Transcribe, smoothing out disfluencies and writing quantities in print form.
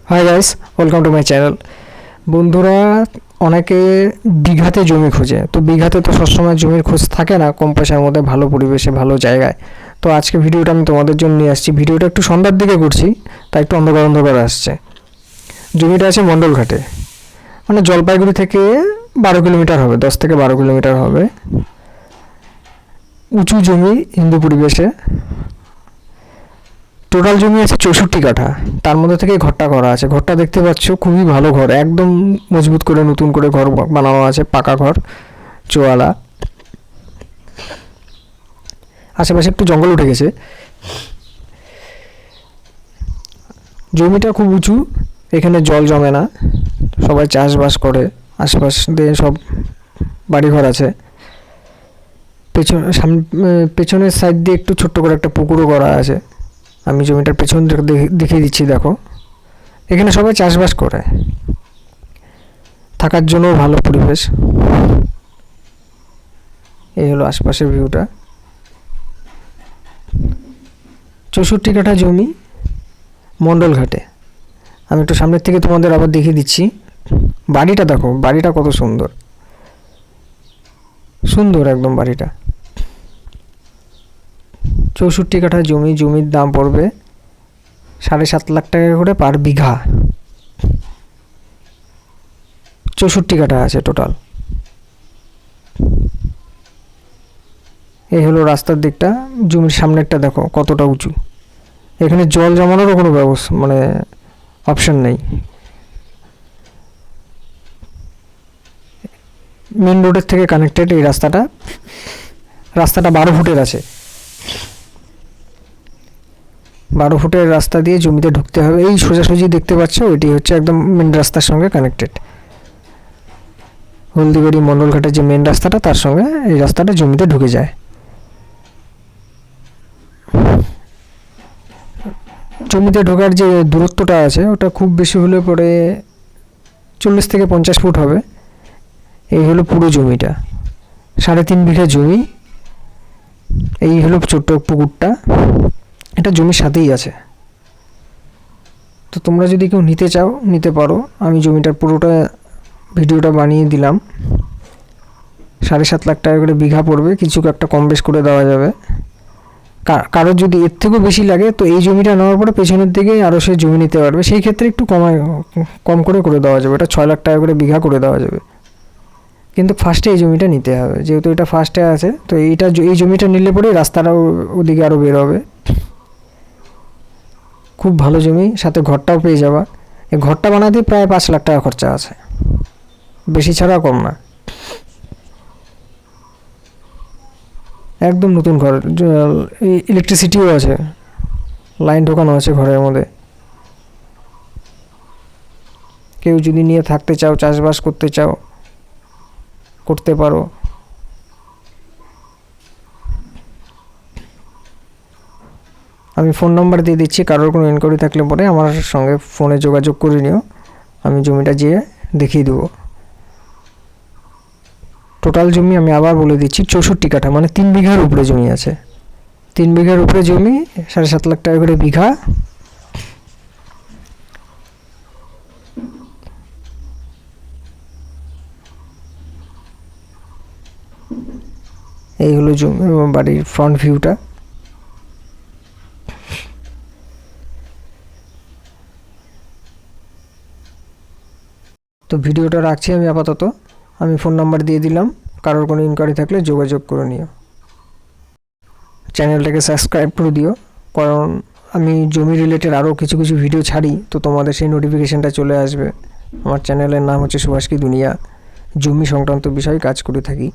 Hi guys, welcome to my channel. বন্ধুরা, অনেকে বিঘাতে জমি খোঁজে, তো বিঘাতে তো সবসময় জমির খোঁজ থাকে না কম পয়সার মধ্যে ভালো পরিবেশে ভালো জায়গায়। তো আজকে ভিডিওটা আমি তোমাদের জন্য নিয়ে আসছি। ভিডিওটা একটু সন্ধ্যার দিকে করছি, তাই একটু অন্ধকার অন্ধকার আসছে। জমিটা আছে মণ্ডলঘাটে, মানে জলপাইগুড়ি থেকে 12 কিলোমিটার হবে, 10 থেকে 12 কিলোমিটার হবে। উঁচু জমি, হিন্দু পরিবেশে। টোটাল জমি আছে 64 কাঠা, তার মধ্যে থেকে ঘরটা করা আছে। ঘরটা দেখতে পাচ্ছ, খুবই ভালো ঘর, একদম মজবুত করে নতুন করে ঘর বানানো আছে, পাকা ঘর, চোয়ালা। আশেপাশে একটু জঙ্গল উঠে গেছে। জমিটা খুব উঁচু, এখানে জল জমে না, সবাই চাষবাস করে। আশেপাশ দিয়ে সব বাড়িঘর আছে। পেছনের সাইড দিয়ে একটু ছোট্ট করে একটা পুকুরও করা আছে। আমি জমিটার পেছন দেখিয়ে দিচ্ছি, দেখো। এখানে সবাই চাষবাস করে, থাকার জন্য ভালো পরিবেশ। এই হলো আশপাশের ভিউটা। 64 কাঠা জমি মণ্ডলঘাটে। আমি একটু সামনের থেকে তোমাদের আবার দেখিয়ে দিচ্ছি। বাড়িটা দেখো, বাড়িটা কত সুন্দর, সুন্দর একদম বাড়িটা। 64 কাঠা জমি, জমির দাম পড়বে 7.5 লাখ টাকা করে পার বিঘা। 64 কাঠা আছে টোটাল। এই হলো রাস্তার দিকটা। জমির সামনেরটা দেখো কতটা উঁচু। এখানে জল জমানোরও কোনো ব্যবস্থা মানে অপশন নেই। মেন রোডের থেকে কানেক্টেড এই রাস্তাটা। রাস্তাটা 12 ফুটের আছে। 12 ফুটের রাস্তা দিয়ে জমিতে ঢুকতে হবে। এই সোজাসুজি দেখতে পাচ্ছ, ওইটি হচ্ছে একদম মেন রাস্তার সঙ্গে কানেক্টেড। হলদিবাড়ি মণ্ডলঘাটের যে মেন রাস্তাটা, তার সঙ্গে এই রাস্তাটা জমিতে ঢুকে যায়। জমিতে ঢোকার যে দূরত্বটা আছে, ওটা খুব বেশি হলে পরে 40 থেকে 50 ফুট হবে। এই হলো পুরো জমিটা, 3.5 বিঘা জমি। এই হলো ছোট্ট পুকুরটা, এটা জমির সাথেই আছে। তো তোমরা যদি কেউ নিতে চাও, নিতে পারো। আমি জমিটার পুরোটা ভিডিওটা বানিয়ে দিলাম। 7.5 লাখ টাকা করে বিঘা পড়বে, কিছু একটা কম বেশ করে দেওয়া যাবে। কারোর যদি এর থেকেও বেশি লাগে, তো এই জমিটা নেওয়ার পরে পেছনের দিকে আরও সে জমি নিতে পারবে। সেই ক্ষেত্রে একটু কম করে দেওয়া যাবে। এটা 6 লাখ টাকা করে বিঘা করে দেওয়া যাবে। কিন্তু ফার্স্টে এই জমিটা নিতে হবে, যেহেতু এটা ফার্স্টে আছে। তো এই জমিটা নিলে পরে রাস্তাটাও ওদিকে আরও বের হবে। খুব ভালো জমি, সাথে ঘরটাও পেয়ে যাবা। এই ঘরটা বানাতে প্রায় 5 লাখ টাকা খরচা আছে, বেশি ছাড়া কম না। একদম নতুন ঘর, ইলেকট্রিসিটিও আছে, লাইন ঢোকানো আছে ঘরের মধ্যে। কেউ যদি নিয়ে থাকতে চাও, চাষবাস করতে চাও, করতে পারো। আমি ফোন নাম্বার দিয়ে দিচ্ছি, কারোর কোনো ইনকোয়ারি থাকলে পরে আমার সঙ্গে ফোনে যোগাযোগ করে নিও, আমি জমিটা যেয়ে দেখিয়ে দেবো। টোটাল জমি আমি আবার বলে দিচ্ছি 64 কাঠা, মানে 3 বিঘার উপরে জমি আছে। 3 বিঘার উপরে জমি, 7.5 লাখ টাকা করে বিঘা। এই হলো জমি, বাড়ির ফ্রন্ট ভিউটা। তো ভিডিওটা রাখছি আমি আপাতত। আমি ফোন নাম্বার দিয়ে দিলাম, কারোর কোনো ইনকোয়ারি থাকলে যোগাযোগ করে নিও। চ্যানেলটাকে সাবস্ক্রাইব করে দিও, কারণ আমি জমি রিলেটেড আরও কিছু কিছু ভিডিও ছাড়ি, তো তোমাদের সেই নোটিফিকেশানটা চলে আসবে। আমার চ্যানেলের নাম হচ্ছে সুভাষ কি দুনিয়া। জমি সংক্রান্ত বিষয়ে কাজ করে থাকি।